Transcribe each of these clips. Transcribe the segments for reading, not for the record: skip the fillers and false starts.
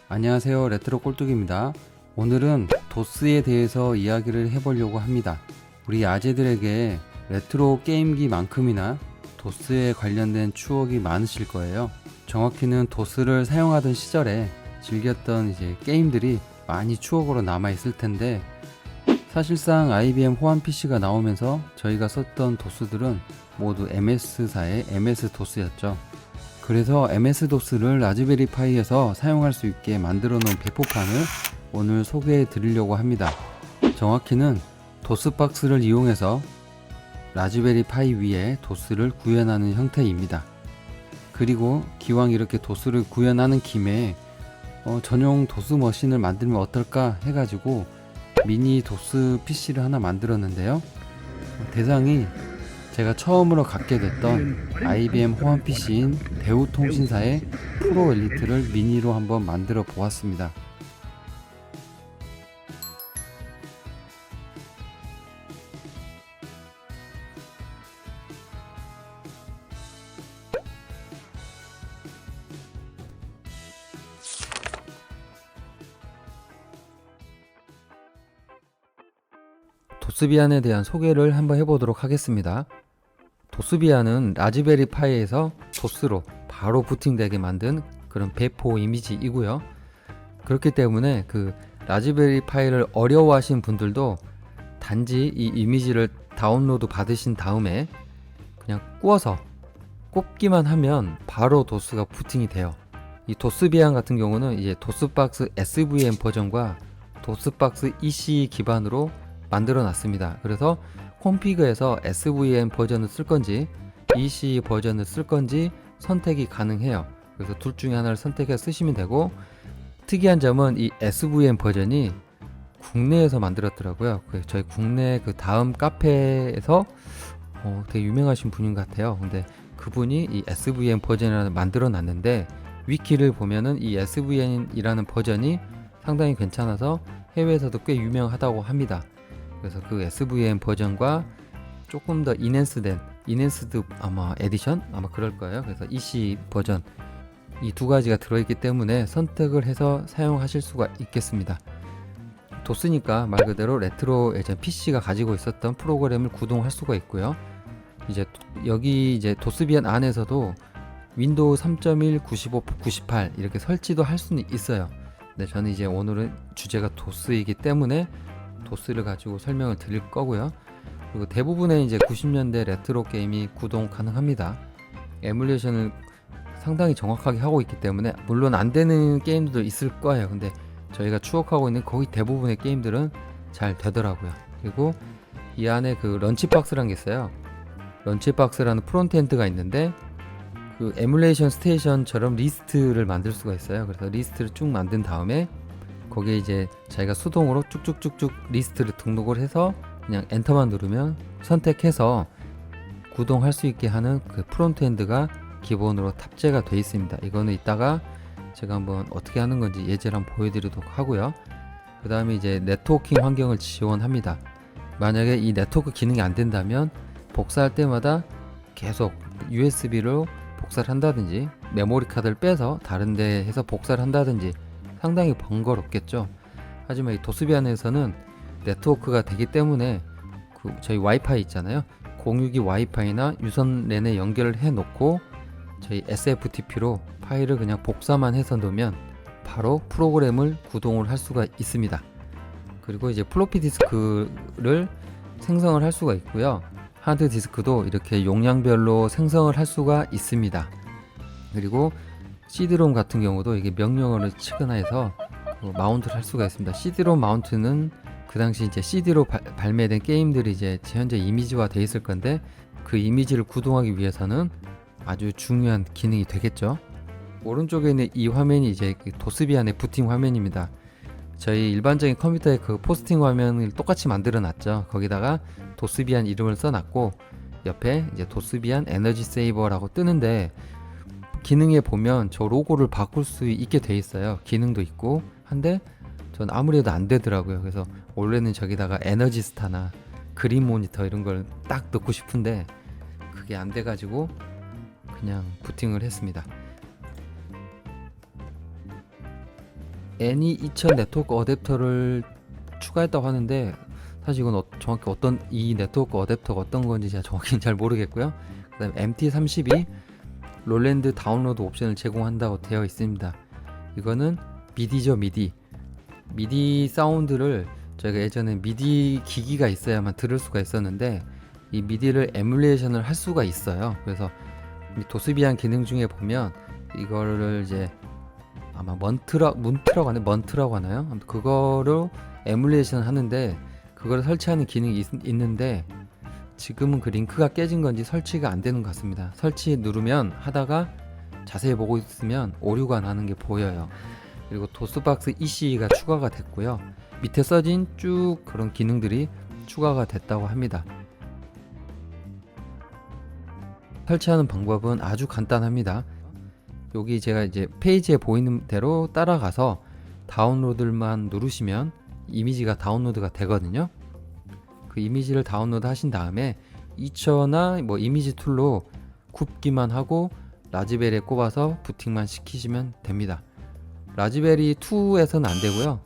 안녕하세요, 레트로 꼴뚜기입니다. 오늘은 도스에 대해서 이야기를 해보려고 합니다. 우리 아재들에게 레트로 게임기만큼이나 도스에 관련된 추억이 많으실 거예요. 정확히는 도스를 사용하던 시절에 즐겼던 게임들이 많이 추억으로 남아있을 텐데, 사실상 IBM 호환 PC가 나오면서 저희가 썼던 도스들은 모두 MS사의 MS-DOS였죠. 그래서 MS-DOS를 라즈베리 파이에서 사용할 수 있게 만들어 놓은 배포판을 오늘 소개해 드리려고 합니다. 정확히는 도스박스를 이용해서 라즈베리 파이 위에 도스를 구현하는 형태입니다. 그리고 기왕 이렇게 도스를 구현하는 김에 전용 도스 머신을 만들면 어떨까 해가지고 미니 도스 PC를 하나 만들었는데요. 대상이 제가 처음으로 갖게 됐던 IBM 호환 PC인 대우통신사의 프로 엘리트를 미니로 한번 만들어 보았습니다. 도스비안에 대한 소개를 한번 해보도록 하겠습니다. 도스비안은 라즈베리 파이에서 도스로 바로 부팅되게 만든 그런 배포 이미지이고요. 그렇기 때문에 그 라즈베리 파이를 어려워하신 분들도 단지 이 이미지를 다운로드 받으신 다음에 그냥 구워서 꼽기만 하면 바로 도스가 부팅이 돼요. 이 도스비안 같은 경우는 이제 도스박스 SVM 버전과 도스박스 EC 기반으로 만들어 놨습니다. 그래서 콤피그에서 SVM 버전을 쓸 건지 EC 버전을 쓸 건지 선택이 가능해요. 그래서 둘 중에 하나를 선택해서 쓰시면 되고, 특이한 점은 이 SVM 버전이 국내에서 만들었더라고요. 저희 국내 그 다음 카페에서 되게 유명하신 분인 것 같아요. 근데 그분이 이 SVM 버전을 만들어 놨는데, 위키를 보면은 이 SVM이라는 버전이 상당히 괜찮아서 해외에서도 꽤 유명하다고 합니다. 그래서 그 SVM 버전과 조금 더 인핸스드 아마 에디션? 아마 그럴 거예요. 그래서 EC 버전, 이 두 가지가 들어있기 때문에 선택을 해서 사용하실 수가 있겠습니다. 도스니까 말 그대로 레트로 예전 PC가 가지고 있었던 프로그램을 구동할 수가 있고요. 여기 도스비안 안에서도 윈도우 3.1, 95, 98 이렇게 설치도 할 수는 있어요. 근데 저는 오늘은 주제가 도스이기 때문에 도스를 가지고 설명을 드릴 거고요. 그리고 대부분의 90년대 레트로 게임이 구동 가능합니다. 에뮬레이션을 상당히 정확하게 하고 있기 때문에, 물론 안 되는 게임들도 있을 거예요. 근데 저희가 추억하고 있는 거의 대부분의 게임들은 잘 되더라고요. 그리고 이 안에 그 런치박스라는 게 있어요. 런치박스라는 프론트엔드가 있는데, 그 에뮬레이션 스테이션처럼 리스트를 만들 수가 있어요. 그래서 리스트를 쭉 만든 다음에 거기에 자기가 수동으로 쭉쭉쭉쭉 리스트를 등록을 해서 그냥 엔터만 누르면 선택해서 구동할 수 있게 하는 그 프론트엔드가 기본으로 탑재가 되어 있습니다. 이거는 이따가 제가 한번 어떻게 하는 건지 예제를 한번 보여드리도록 하고요. 그 다음에 네트워킹 환경을 지원합니다. 만약에 이 네트워크 기능이 안 된다면 복사할 때마다 계속 USB로 복사를 한다든지, 메모리 카드를 빼서 다른 데 해서 복사를 한다든지 상당히 번거롭겠죠. 하지만 이 도스비안에서는 네트워크가 되기 때문에 저희 와이파이 있잖아요. 공유기 와이파이나 유선 랜에 연결을 해 놓고 저희 SFTP로 파일을 그냥 복사만 해서 넣으면 바로 프로그램을 구동을 할 수가 있습니다. 그리고 플로피 디스크를 생성을 할 수가 있고요. 하드 디스크도 이렇게 용량별로 생성을 할 수가 있습니다. 그리고 CD롬 같은 경우도 이게 명령어를 치거나 해서 마운트를 할 수가 있습니다. CD롬 마운트는 그 당시 CD로 발매된 게임들이 현재 이미지화 되어 있을 건데, 그 이미지를 구동하기 위해서는 아주 중요한 기능이 되겠죠. 오른쪽에 있는 이 화면이 도스비안의 부팅 화면입니다. 저희 일반적인 컴퓨터의 그 포스팅 화면을 똑같이 만들어 놨죠. 거기다가 도스비안 이름을 써놨고, 옆에 도스비안 에너지 세이버라고 뜨는데, 기능에 보면 저 로고를 바꿀 수 있게 돼 있어요. 기능도 있고 한데 전 아무래도 안 되더라고요. 그래서 원래는 저기다가 에너지 스타나 그린 모니터 이런 걸 딱 넣고 싶은데 그게 안 돼가지고 그냥 부팅을 했습니다. NE2000 네트워크 어댑터를 추가했다고 하는데 사실 이건 정확히 어떤 이 네트워크 어댑터가 어떤 건지 제가 정확히 잘 모르겠고요. 그다음 MT32 롤랜드 다운로드 옵션을 제공한다고 되어 있습니다. 이거는 미디죠, 미디 사운드를 저희가 예전에 미디 기기가 있어야만 들을 수가 있었는데 이 미디를 에뮬레이션을 할 수가 있어요. 그래서 이 도스비안 기능 중에 보면 이거를 이제 아마 먼트라고 하나요? 아무튼 그거로 에뮬레이션 하는데 그거를 설치하는 기능이 있는데 지금은 그 링크가 깨진 건지 설치가 안 되는 것 같습니다. 설치 누르면 하다가 자세히 보고 있으면 오류가 나는 게 보여요. 그리고 도스박스 EC가 추가가 됐고요. 밑에 써진 쭉 그런 기능들이 추가가 됐다고 합니다. 설치하는 방법은 아주 간단합니다. 여기 제가 이제 페이지에 보이는 대로 따라가서 다운로드만 누르시면 이미지가 다운로드가 되거든요. 그 이미지를 다운로드 하신 다음에 이처나 뭐 이미지 툴로 굽기만 하고 라즈베리에 꼽아서 부팅만 시키시면 됩니다. 라즈베리 2에서는 안 되고요.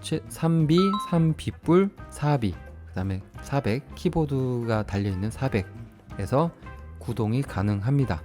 3B, 3B뿔, 4B, 그 다음에 400 키보드가 달려있는 400에서 구동이 가능합니다.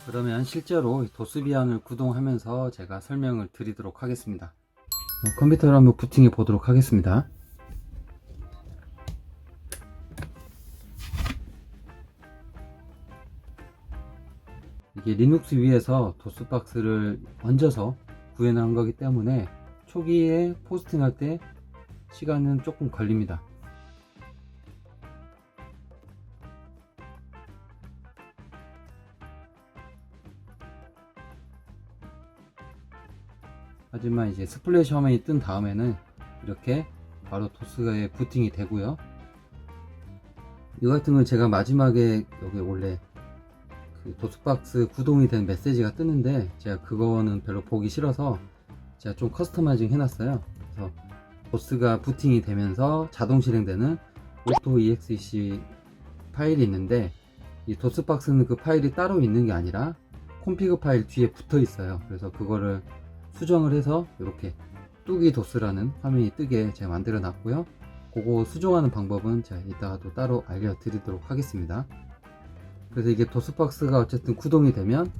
그러면 실제로 도스비안을 구동하면서 제가 설명을 드리도록 하겠습니다. 컴퓨터를 한번 부팅해 보도록 하겠습니다. 이게 리눅스 위에서 도스박스를 얹어서 구현을 한 거기 때문에 초기에 포스팅할 때 시간은 조금 걸립니다. 하지만 이제 스플래시 화면이 뜬 다음에는 이렇게 바로 도스에 부팅이 되고요. 이 같은 건 제가 마지막에 여기 원래 그 도스박스 구동이 된 메시지가 뜨는데 제가 그거는 별로 보기 싫어서 제가 좀 커스터마이징 해놨어요. 그래서 도스가 부팅이 되면서 자동 실행되는 auto exe 파일이 있는데, 이 도스박스는 그 파일이 따로 있는 게 아니라 콘피그 파일 뒤에 붙어 있어요. 그래서 그거를 수정을 해서 이렇게 뚜기 도스라는 화면이 뜨게 제가 만들어 놨고요. 그거 수정하는 방법은 제가 이따가 또 따로 알려드리도록 하겠습니다. 그래서 이게 도스박스가 어쨌든 구동이 되면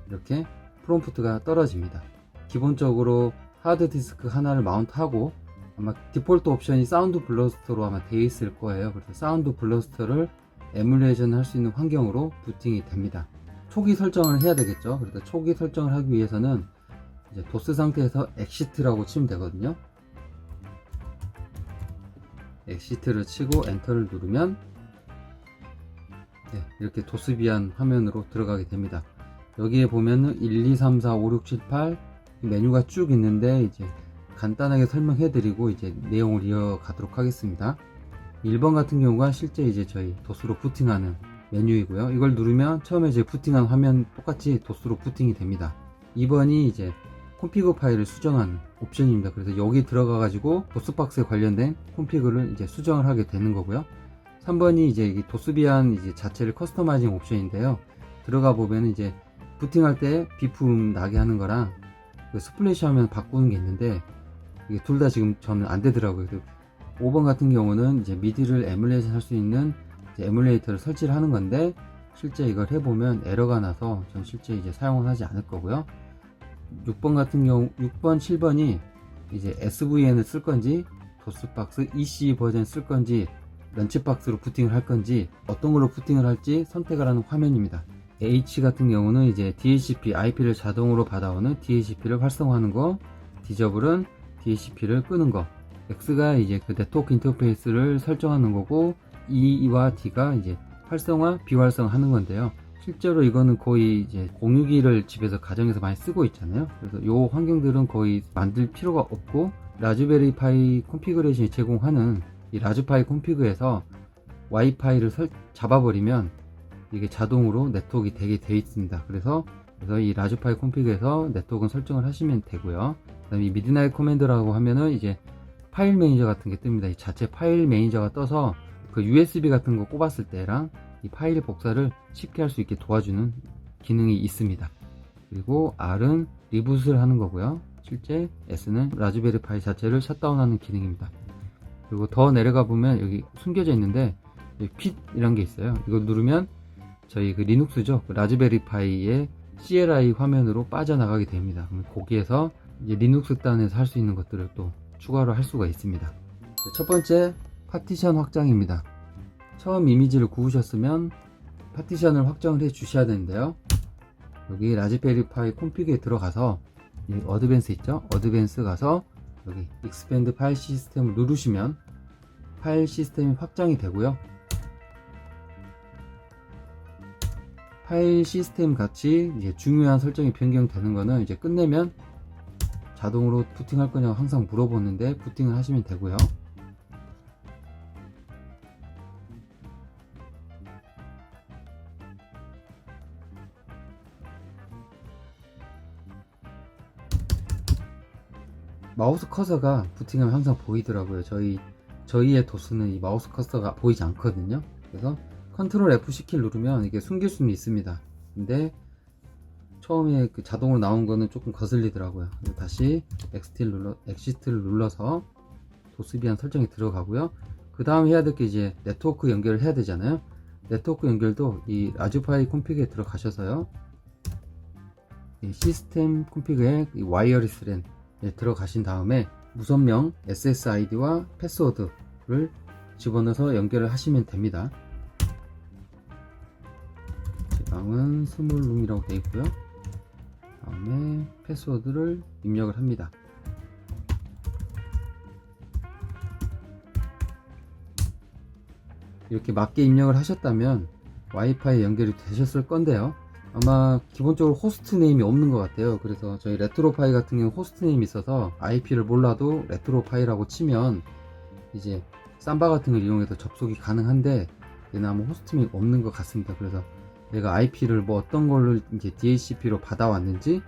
이렇게 프롬프트가 떨어집니다. 기본적으로 하드디스크 하나를 마운트하고 아마 디폴트 옵션이 사운드 블러스터로 아마 되어 있을 거예요. 그래서 사운드 블러스터를 에뮬레이션 할 수 있는 환경으로 부팅이 됩니다. 초기 설정을 해야 되겠죠. 그래서 초기 설정을 하기 위해서는 이제 도스 상태에서 엑시트라고 치면 되거든요. 엑시트를 치고 엔터를 누르면 이렇게 도스비안 화면으로 들어가게 됩니다. 여기에 보면은 1, 2, 3, 4, 5, 6, 7, 8 메뉴가 쭉 있는데 이제 간단하게 설명해 드리고 이제 내용을 이어가도록 하겠습니다. 1번 같은 경우가 실제 이제 저희 도스로 부팅하는 메뉴이고요. 이걸 누르면 처음에 이제 부팅한 화면 똑같이 도스로 부팅이 됩니다. 2번이 이제 콘피그 파일을 수정하는 옵션입니다. 그래서 여기 들어가 가지고 도스박스에 관련된 콘피그를 이제 수정을 하게 되는 거고요. 3번이 이제 이 도스비안 이제 자체를 커스터마이징 옵션인데요. 들어가 보면 이제 부팅할 때 비품 나게 하는 거랑 그 스플래시 화면 바꾸는 게 있는데 이게 둘 다 지금 저는 안 되더라고요. 5번 같은 경우는 이제 미디를 에뮬레이션 할 수 있는 에뮬레이터를 설치를 하는 건데 실제 이걸 해보면 에러가 나서 전 실제 이제 사용을 하지 않을 거고요. 6번 같은 경우 6번 7번이 이제 SVN을 쓸 건지 도스박스 EC 버전 쓸 건지 런치박스로 부팅을 할 건지 어떤 걸로 부팅을 할지 선택을 하는 화면입니다. H 같은 경우는 이제 DHCP IP를 자동으로 받아오는 DHCP를 활성화하는 거, D저블은 DHCP를 끄는 거, X가 이제 그 네트워크 인터페이스를 설정하는 거고, E와 D가 이제 활성화, 비활성화 하는 건데요. 실제로 이거는 거의 이제 공유기를 집에서 가정에서 많이 쓰고 있잖아요. 그래서 이 환경들은 거의 만들 필요가 없고, 라즈베리 파이 컨피그레이션이 제공하는 이 라즈파이 컨피그에서 와이파이를 잡아버리면 이게 자동으로 네트워크가 되게 돼 있습니다. 그래서 이 라즈파이 컨피그에서 네트워크 설정을 하시면 되고요. 그 다음에 이 미드나잇 커맨드라고 하면은 이제 파일 매니저 같은 게 뜹니다. 이 자체 파일 매니저가 떠서 그 USB 같은 거 꼽았을 때랑 이 파일 복사를 쉽게 할 수 있게 도와주는 기능이 있습니다. 그리고 R은 리부트를 하는 거고요. 실제 S는 라즈베리 파이 자체를 셧다운하는 기능입니다. 그리고 더 내려가 보면 여기 숨겨져 있는데 퀵이란 게 있어요. 이거 누르면 저희 그 리눅스죠. 그 라즈베리 파이의 CLI 화면으로 빠져나가게 됩니다. 그럼 거기에서 이제 리눅스 단에서 할 수 있는 것들을 또 추가로 할 수가 있습니다. 첫 번째 파티션 확장입니다. 처음 이미지를 구우셨으면 파티션을 확정을 해 주셔야 되는데요. 여기 라즈베리 파이 콘피그에 들어가서 여기 어드밴스 있죠? 어드밴스 가서 여기 익스펜드 파일 시스템을 누르시면 파일 시스템이 확장이 되고요. 파일 시스템 같이 이제 중요한 설정이 변경되는 거는 이제 끝내면 자동으로 부팅할 거냐고 항상 물어보는데 부팅을 하시면 되고요. 마우스 커서가 부팅하면 항상 보이더라고요. 저희의 도스는 이 마우스 커서가 보이지 않거든요. 그래서 컨트롤 F10키 누르면 이게 숨길 수는 있습니다. 근데 처음에 그 자동으로 나온 거는 조금 거슬리더라고요. 다시 엑시트를 눌러서 도스비안 설정에 들어가고요. 그 다음 해야 될 게 이제 네트워크 연결을 해야 되잖아요. 네트워크 연결도 이 라즈파이 콘피그에 들어가셔서요. 이 시스템 콘피그에 이 와이어리스 랜 들어가신 다음에 무선명 SSID와 패스워드를 집어넣어서 연결을 하시면 됩니다. 제 방은 스몰룸이라고 되어 있고요. 다음에 패스워드를 입력을 합니다. 이렇게 맞게 입력을 하셨다면 와이파이 연결이 되셨을 건데요. 아마 기본적으로 호스트 네임이 없는 것 같아요. 그래서 저희 레트로파이 같은 경우 호스트 네임이 있어서 IP를 몰라도 레트로파이라고 치면 이제 삼바 같은 걸 이용해서 접속이 가능한데 얘는 아마 호스트 네임이 없는 것 같습니다. 그래서 내가 IP를 뭐 어떤 걸로 이제 DHCP로 받아왔는지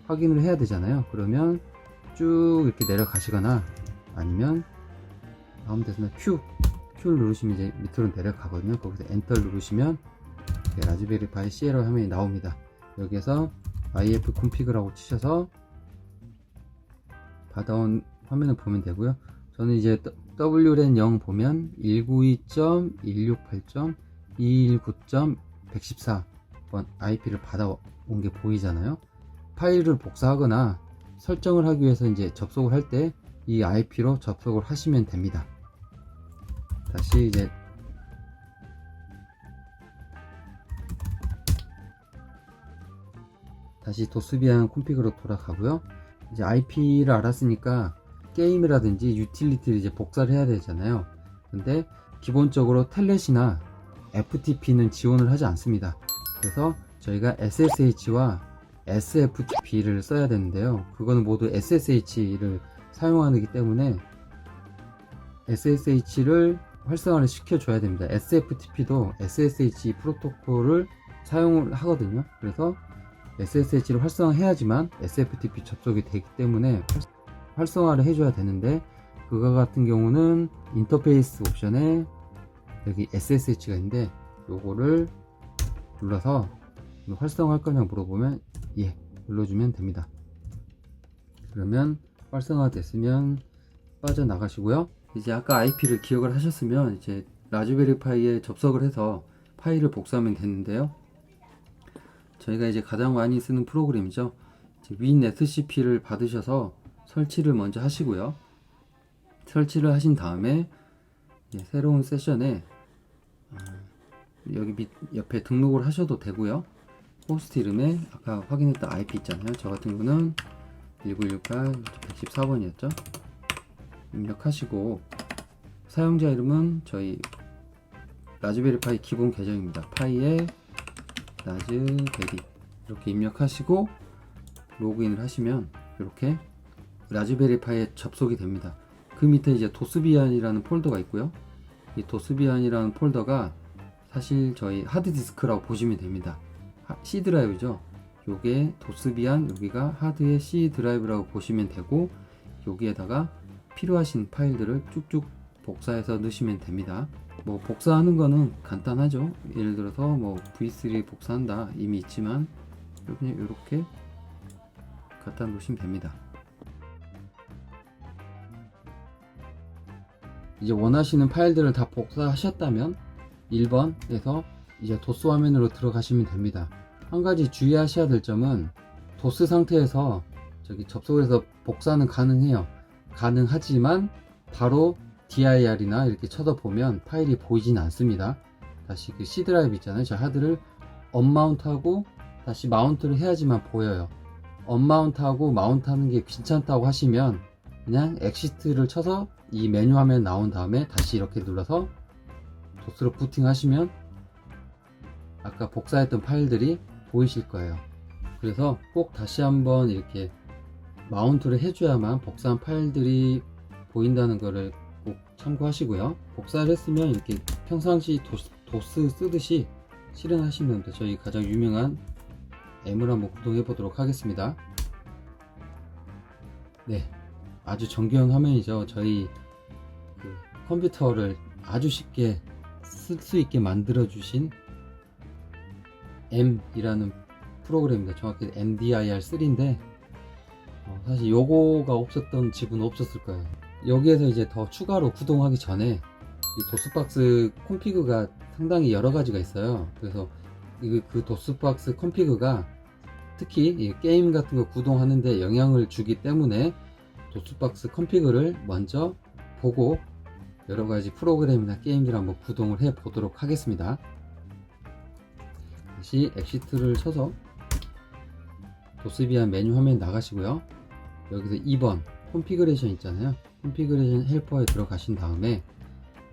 확인을 해야 되잖아요. 그러면 쭉 이렇게 내려가시거나 아니면 다음 데서는 Q를 누르시면 이제 밑으로 내려가거든요. 거기서 엔터를 누르시면 라즈베리 파이 CLI 화면이 나옵니다. 여기에서 IF config라고 치셔서 받아온 화면을 보면 되고요. 저는 이제 WLAN 0 보면 192.168.219.114번 IP를 받아온 게 보이잖아요. 파일을 복사하거나 설정을 하기 위해서 이제 접속을 할 때 이 IP로 접속을 하시면 됩니다. 다시 이제 도스비안 콘피그로 돌아가고요. 이제 IP를 알았으니까 게임이라든지 유틸리티를 이제 복사를 해야 되잖아요. 근데 기본적으로 텔넷이나 FTP는 지원을 하지 않습니다. 그래서 저희가 SSH와 SFTP를 써야 되는데요. 그거는 모두 SSH를 사용하기 때문에 SSH를 활성화를 시켜줘야 됩니다. SFTP도 SSH 프로토콜을 사용을 하거든요. 그래서 SSH를 활성화해야지만 SFTP 접속이 되기 때문에 활성화를 해줘야 되는데, 그거 같은 경우는 인터페이스 옵션에 여기 SSH가 있는데 요거를 눌러서 활성화할 거냐고 물어보면 예 눌러주면 됩니다. 그러면 활성화 됐으면 빠져나가시고요. 이제 아까 IP를 기억을 하셨으면 이제 라즈베리 파이에 접속을 해서 파일을 복사하면 되는데요. 저희가 이제 가장 많이 쓰는 프로그램이죠. WinSCP를 받으셔서 설치를 먼저 하시고요. 설치를 하신 다음에 새로운 세션에 여기 밑 옆에 등록을 하셔도 되고요. 호스트 이름에 아까 확인했던 IP 있잖아요. 저 같은 경우는 1968 114번이었죠. 입력하시고 사용자 이름은 저희 라즈베리 파이 기본 계정입니다. 파이에 라즈베리 이렇게 입력하시고 로그인을 하시면 이렇게 라즈베리 파이에 접속이 됩니다. 그 밑에 이제 도스비안이라는 폴더가 있고요. 이 도스비안이라는 폴더가 사실 저희 하드디스크라고 보시면 됩니다. C 드라이브죠. 요게 도스비안, 여기가 하드의 C 드라이브라고 보시면 되고, 여기에다가 필요하신 파일들을 쭉쭉 복사해서 넣으시면 됩니다. 뭐 복사하는 거는 간단하죠. 예를 들어서 뭐 V3 복사한다 이미 있지만 그냥 이렇게 갖다 놓으시면 됩니다. 이제 원하시는 파일들을 다 복사하셨다면 1번에서 이제 도스 화면으로 들어가시면 됩니다. 한 가지 주의하셔야 될 점은 도스 상태에서 저기 접속을 해서 복사는 가능해요. 가능하지만 바로 dir이나 이렇게 쳐다보면 파일이 보이진 않습니다. 다시 그 C 드라이브 있잖아요. 저 하드를 언마운트하고 다시 마운트를 해야지만 보여요. 언마운트하고 마운트하는 게 귀찮다고 하시면 그냥 엑시트를 쳐서 이 메뉴 화면 나온 다음에 다시 이렇게 눌러서 도스로 부팅 하시면 아까 복사했던 파일들이 보이실 거예요. 그래서 꼭 다시 한번 이렇게 마운트를 해줘야만 복사한 파일들이 보인다는 거를 꼭 참고하시고요. 복사를 했으면 이렇게 평상시 도스 쓰듯이 실행하시면 됩니다. 저희 가장 유명한 M을 한번 구동해 보도록 하겠습니다. 네, 아주 정교한 화면이죠. 저희 그 컴퓨터를 아주 쉽게 쓸 수 있게 만들어 주신 M이라는 프로그램입니다. 정확히 MDIR3인데 사실 요거가 없었던 집은 없었을 거예요. 여기에서 이제 더 추가로 구동하기 전에 이 도스박스 콘피그가 상당히 여러 가지가 있어요. 그래서 그 도스박스 콘피그가 특히 이 게임 같은 거 구동하는데 영향을 주기 때문에 도스박스 콘피그를 먼저 보고 여러 가지 프로그램이나 게임들 한번 구동을 해 보도록 하겠습니다. 다시 엑시트를 쳐서 도스비안 메뉴 화면 나가시고요. 여기서 2번 콘피그레이션 있잖아요. 콘피그레이션 헬퍼에 들어가신 다음에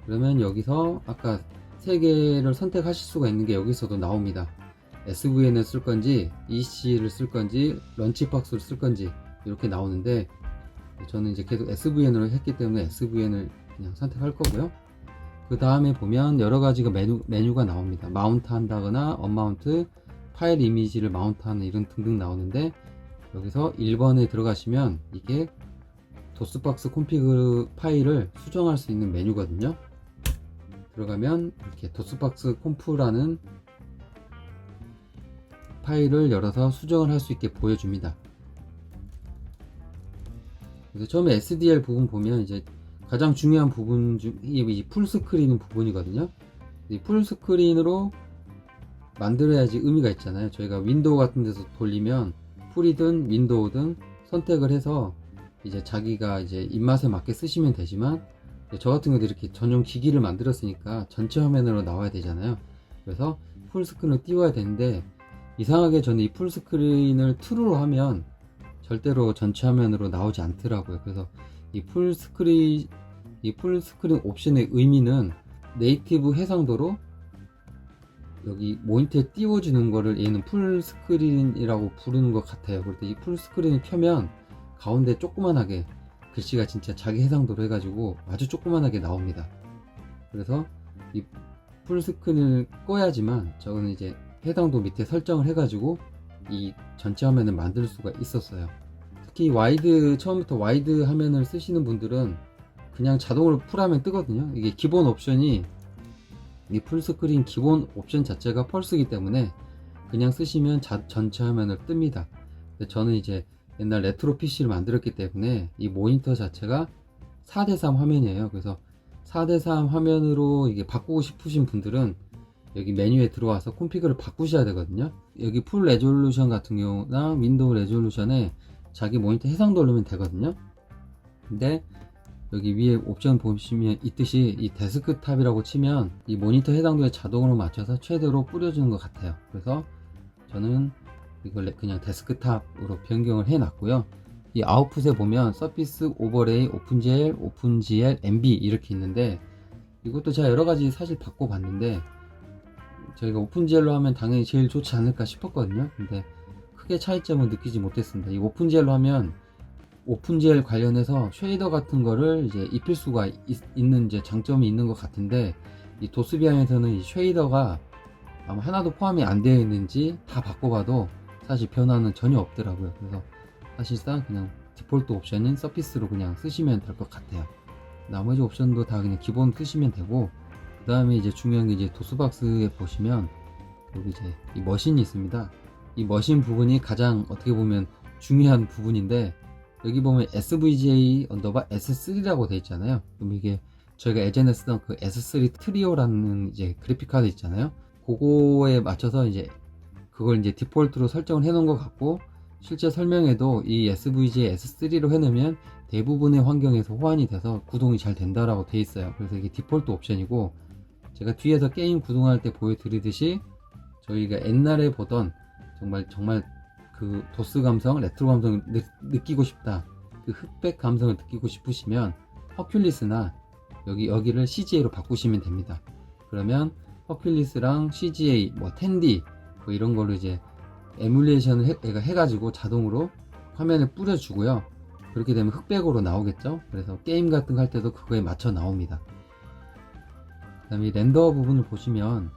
그러면 여기서 아까 3개를 선택하실 수가 있는 게 여기서도 나옵니다. SVN을 쓸 건지 EC를 쓸 건지 런치박스를 쓸 건지 이렇게 나오는데 저는 이제 계속 SVN으로 했기 때문에 SVN을 그냥 선택할 거고요. 그 다음에 보면 여러 가지가 메뉴가 나옵니다. 마운트 한다거나 언마운트, 파일 이미지를 마운트하는 이런 등등 나오는데 여기서 1번에 들어가시면 이게 도스박스 콘피그 파일을 수정할 수 있는 메뉴거든요. 들어가면 이렇게 도스박스 콘프라는 파일을 열어서 수정을 할 수 있게 보여줍니다. 그래서 처음에 SDL 부분 보면 이제 가장 중요한 부분 중에 이 풀스크린 부분이거든요. 이 풀스크린으로 만들어야지 의미가 있잖아요. 저희가 윈도우 같은 데서 돌리면 풀이든 윈도우든 선택을 해서 이제 자기가 이제 입맛에 맞게 쓰시면 되지만 저 같은 경우도 이렇게 전용 기기를 만들었으니까 전체 화면으로 나와야 되잖아요. 그래서 풀스크린을 띄워야 되는데 이상하게 저는 이 풀스크린을 true로 하면 절대로 전체 화면으로 나오지 않더라고요. 그래서 이 풀스크린 옵션의 의미는 네이티브 해상도로 여기 모니터에 띄워주는 거를 얘는 풀스크린이라고 부르는 것 같아요. 그럴 때 이 풀스크린을 켜면 가운데 조그만하게 글씨가 진짜 자기 해상도로 해가지고 아주 조그만하게 나옵니다. 그래서 이 풀스크린을 꺼야지만 저는 이제 해상도 밑에 설정을 해가지고 이 전체 화면을 만들 수가 있었어요. 특히 와이드, 처음부터 와이드 화면을 쓰시는 분들은 그냥 자동으로 풀하면 뜨거든요. 이게 기본 옵션이, 이 풀스크린 기본 옵션 자체가 펄스이기 때문에 그냥 쓰시면 전체 화면을 뜹니다. 근데 저는 이제 옛날 레트로 PC를 만들었기 때문에 이 모니터 자체가 4:3 화면이에요. 그래서 4:3 화면으로 이게 바꾸고 싶으신 분들은 여기 메뉴에 들어와서 콘피그를 바꾸셔야 되거든요. 여기 풀 레졸루션 같은 경우나 윈도우 레졸루션에 자기 모니터 해상도 누르면 되거든요. 근데 여기 위에 옵션 보시면 있듯이 이 데스크탑이라고 치면 이 모니터 해상도에 자동으로 맞춰서 최대로 뿌려주는 것 같아요. 그래서 저는 이걸 그냥 데스크탑으로 변경을 해 놨고요. 이 아웃풋에 보면 서피스, 오버레이, 오픈GL, 오픈GL, MB 이렇게 있는데, 이것도 제가 여러가지 사실 바꿔봤는데 저희가 오픈GL로 하면 당연히 제일 좋지 않을까 싶었거든요. 근데 크게 차이점을 느끼지 못했습니다. 이 오픈GL로 하면 오픈GL 관련해서 쉐이더 같은 거를 이제 입힐 수가 있는 이제 장점이 있는 것 같은데, 이 도스비안에서는 이 쉐이더가 아마 하나도 포함이 안 되어 있는지 다 바꿔봐도 사실 변화는 전혀 없더라고요. 그래서 사실상 그냥 디폴트 옵션인 서피스로 그냥 쓰시면 될 것 같아요. 나머지 옵션도 다 그냥 기본 쓰시면 되고, 그 다음에 이제 중요한 게 이제 도스박스에 보시면 여기 이제 이 머신이 있습니다. 이 머신 부분이 가장 어떻게 보면 중요한 부분인데, 여기 보면 SVGA 언더바 S3라고 되어 있잖아요. 그럼 이게 저희가 예전에 쓰던 그 S3 트리오라는 이제 그래픽 카드 있잖아요. 그거에 맞춰서 이제 그걸 이제 디폴트로 설정을 해 놓은 것 같고, 실제 설명에도 이 SVGA S3로 해놓으면 대부분의 환경에서 호환이 돼서 구동이 잘 된다라고 되어 있어요. 그래서 이게 디폴트 옵션이고, 제가 뒤에서 게임 구동할 때 보여드리듯이 저희가 옛날에 보던 정말 그 도스 감성, 레트로 감성을 느끼고 싶다, 그 흑백 감성을 느끼고 싶으시면 허큘리스나 여기를 CGA로 바꾸시면 됩니다. 그러면 허큘리스랑 CGA, 뭐 텐디 뭐 이런 걸로 이제 에뮬레이션을 해가지고 자동으로 화면을 뿌려주고요. 그렇게 되면 흑백으로 나오겠죠. 그래서 게임 같은 거 할 때도 그거에 맞춰 나옵니다. 그 다음에 렌더 부분을 보시면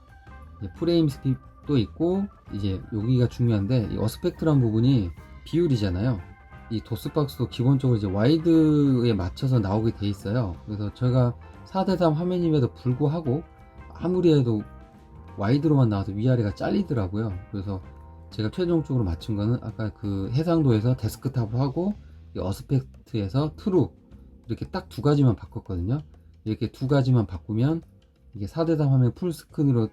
프레임 스킵도 있고, 이제 여기가 중요한데 이 어스펙트란 부분이 비율이잖아요. 이 도스박스도 기본적으로 이제 와이드에 맞춰서 나오게 돼 있어요. 그래서 저희가 4:3 화면임에도 불구하고 아무리 해도 와이드로만 나와서 위아래가 잘리더라고요. 그래서 제가 최종적으로 맞춘 거는 아까 그 해상도에서 데스크탑으로 하고, 이 어스펙트에서 트루, 이렇게 딱 두 가지만 바꿨거든요. 이렇게 두 가지만 바꾸면 이게 4:3 화면 풀스크린으로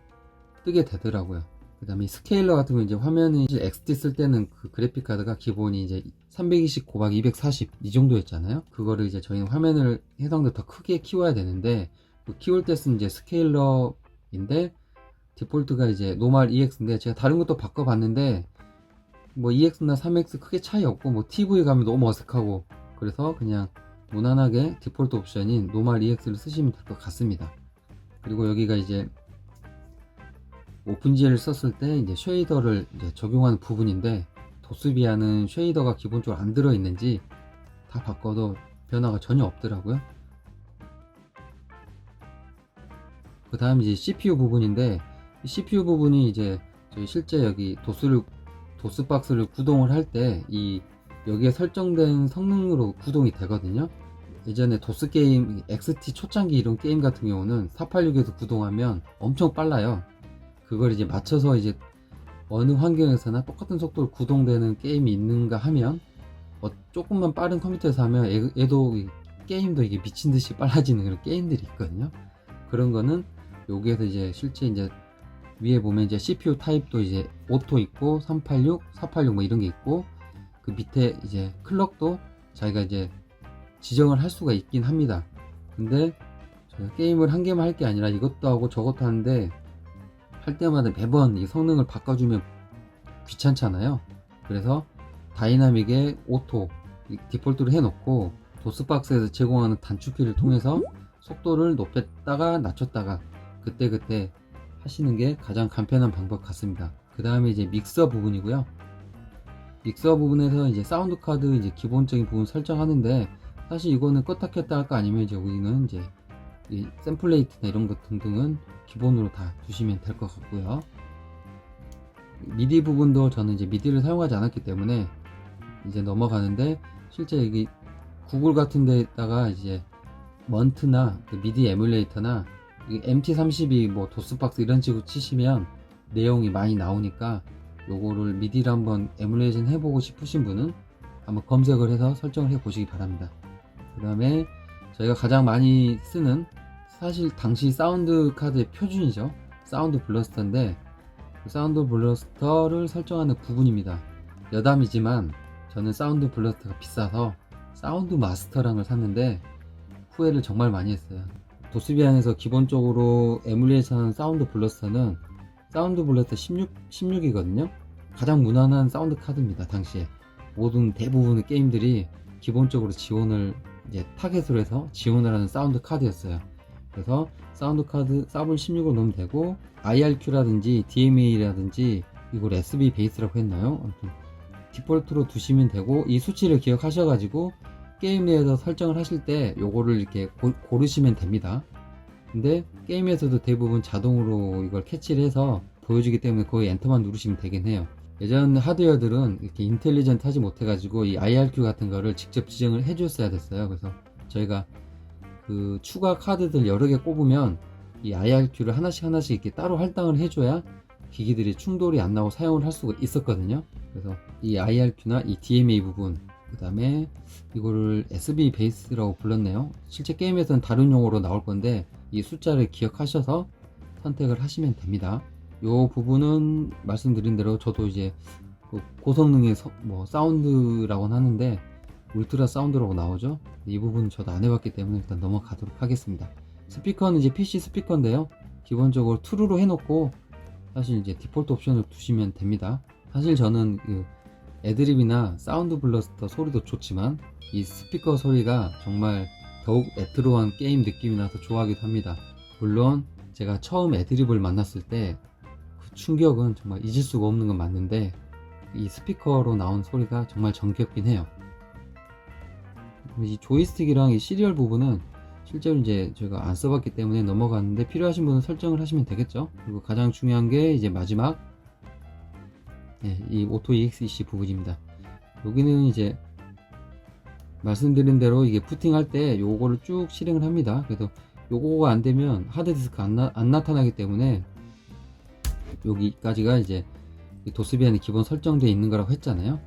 뜨게 되더라고요. 그 다음에 스케일러 같은 거, 이제 화면이 이제 XT 쓸 때는 그 그래픽 카드가 기본이 이제 320 곱하기 240 이 정도였잖아요. 그거를 이제 저희는 화면을 해상도 더 크게 키워야 되는데, 그 키울 때 쓴 이제 스케일러인데 디폴트가 이제 노멀 EX인데, 제가 다른 것도 바꿔봤는데 뭐 EX나 3X 크게 차이 없고, 뭐 TV 가면 너무 어색하고, 그래서 그냥 무난하게 디폴트 옵션인 노멀 EX를 쓰시면 될 것 같습니다. 그리고 여기가 이제 오픈GL을 썼을 때 이제 쉐이더를 이제 적용하는 부분인데, 도스비아는 쉐이더가 기본적으로 안 들어있는지 다 바꿔도 변화가 전혀 없더라고요. 그 다음 이제 CPU 부분인데, 이 CPU 부분이 이제 저희 실제 여기 도스박스를 구동을 할 때 이 여기에 설정된 성능으로 구동이 되거든요. 예전에 도스 게임, XT 초창기 이런 게임 같은 경우는 486에서 구동하면 엄청 빨라요. 그걸 이제 맞춰서 이제 어느 환경에서나 똑같은 속도로 구동되는 게임이 있는가 하면, 조금만 빠른 컴퓨터에서 하면 얘도 게임도 이게 미친듯이 빨라지는 그런 게임들이 있거든요. 그런 거는 여기에서 이제 실제 이제 위에 보면 이제 CPU 타입도 이제 오토 있고 386, 486 뭐 이런 게 있고, 그 밑에 이제 클럭도 자기가 이제 지정을 할 수가 있긴 합니다. 근데 저희가 게임을 한 개만 할 게 아니라 이것도 하고 저것도 하는데, 할 때마다 매번 이 성능을 바꿔주면 귀찮잖아요. 그래서 다이나믹에 오토 디폴트로 해놓고, 도스박스에서 제공하는 단축키를 통해서 속도를 높였다가 낮췄다가 그때 하시는 게 가장 간편한 방법 같습니다. 그 다음에 이제 믹서 부분이고요. 믹서 부분에서 이제 사운드 카드 이제 기본적인 부분 설정하는데, 사실 이거는 껐다 켰다 할 거 아니면 이제 우리는 이제 이 샘플레이트나 이런 것 등등은 기본으로 다 두시면 될 것 같고요. 미디 부분도 저는 이제 미디를 사용하지 않았기 때문에 이제 넘어가는데, 실제 여기 구글 같은 데다가 이제 먼트나 그 미디 에뮬레이터나 MT32 뭐 도스박스 이런 식으로 치시면 내용이 많이 나오니까, 요거를 미디를 한번 에뮬레이션 해보고 싶으신 분은 한번 검색을 해서 설정을 해 보시기 바랍니다. 그 다음에 저희가 가장 많이 쓰는, 사실 당시 사운드 카드의 표준이죠, 사운드 블러스터인데, 그 사운드 블러스터를 설정하는 부분입니다. 여담이지만 저는 사운드 블러스터가 비싸서 사운드 마스터랑을 샀는데 후회를 정말 많이 했어요. 도스비안에서 기본적으로 에뮬레이션 사운드 블러스터는 사운드 블러스터 16이거든요 가장 무난한 사운드 카드입니다. 당시에 모든 대부분의 게임들이 기본적으로 지원을, 이제 타겟으로 해서 지원을 하는 사운드 카드였어요. 그래서 사운드 카드 사블 16으로 넣으면 되고, IRQ라든지 DMA라든지 이걸 SB 베이스라고 했나요? 아무튼 디폴트로 두시면 되고, 이 수치를 기억하셔가지고 게임 내에서 설정을 하실 때 요거를 이렇게 고르시면 됩니다. 근데 게임에서도 대부분 자동으로 이걸 캐치를 해서 보여주기 때문에 거의 엔터만 누르시면 되긴 해요. 예전 하드웨어들은 이렇게 인텔리전트 하지 못해가지고 이 IRQ 같은 거를 직접 지정을 해줬어야 됐어요. 그래서 저희가 그 추가 카드들 여러 개 꼽으면 이 IRQ를 하나씩 이렇게 따로 할당을 해줘야 기기들이 충돌이 안 나고 사용을 할 수가 있었거든요. 그래서 이 IRQ나 이 DMA 부분, 그 다음에 이거를 SB 베이스라고 불렀네요. 실제 게임에서는 다른 용어로 나올 건데 이 숫자를 기억하셔서 선택을 하시면 됩니다. 요 부분은 말씀드린 대로 저도 이제 고성능의 사운드라고 하는데 울트라 사운드라고 나오죠. 이 부분은 저도 안 해봤기 때문에 일단 넘어가도록 하겠습니다. 스피커는 이제 PC 스피커인데요, 기본적으로 트루로 해놓고 사실 이제 디폴트 옵션을 두시면 됩니다. 사실 저는 애드립이나 사운드 블러스터 소리도 좋지만 이 스피커 소리가 정말 더욱 레트로한 게임 느낌이 나서 좋아하기도 합니다. 물론 제가 처음 애드립을 만났을 때 그 충격은 정말 잊을 수가 없는 건 맞는데, 이 스피커로 나온 소리가 정말 정겹긴 해요. 이 조이스틱이랑 이 시리얼 부분은 실제로 이제 제가 안 써봤기 때문에 넘어갔는데, 필요하신 분은 설정을 하시면 되겠죠. 그리고 가장 중요한 게 이제 마지막 이 오토 EXEC 부분입니다. 여기는 이제 말씀드린 대로 이게 부팅할 때 요거를 쭉 실행을 합니다. 그래서 요거가 안 되면 하드디스크 안 나타나기 때문에, 여기까지가 이제 도스비안이 기본 설정되어 있는 거라고 했잖아요.